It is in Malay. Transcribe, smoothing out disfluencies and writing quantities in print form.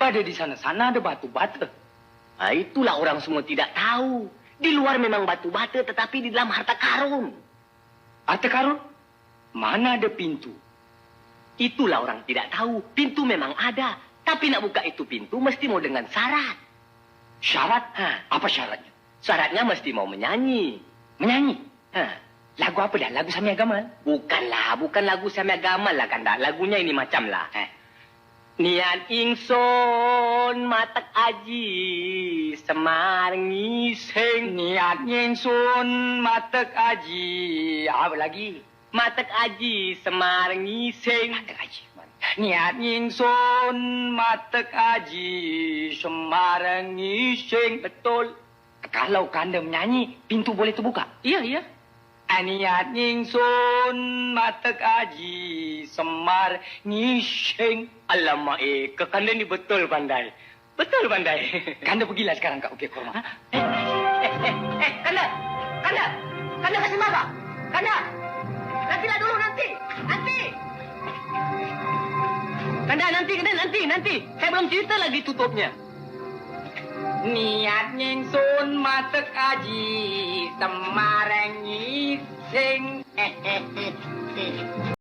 Apa ada di sana? Sana ada batu bata. Itulah orang semua tidak tahu. Di luar memang batu bata, tetapi di dalam harta karun. Harta karun? Mana ada pintu? Itulah orang tidak tahu. Pintu memang ada. Tapi nak buka itu pintu mesti mau dengan syarat. Syarat? Ha. Apa syaratnya? Syaratnya mesti mau menyanyi. Menyanyi? Ha. Lagu apa dah? Lagu Samia Gamal? Bukanlah, bukan lagu Samia Gamal lah Kanda. Lagunya ini macam lah. Niat ingsun matak aji semar ngising. Niat ingsun matek aji. Apa lagi? Matak aji semar ngising. Matek aji. Niat ingsun matek aji semar ngising. Betul. Kalau Kanda menyanyi, pintu boleh terbuka? Iya, iya. Niat ingsun matek aji semar ngising. Alamak, Kanda ni betul pandai. Betul pandai. Kanda pergilah sekarang kat Bukit Korma. Kanda! Kanda! Kanda kasih maba! Kanda! Nantilah dulu, nanti! Nanti! Kanda, nanti! Saya belum cerita lagi tutupnya. Niat ingsun matek aji semar ngising.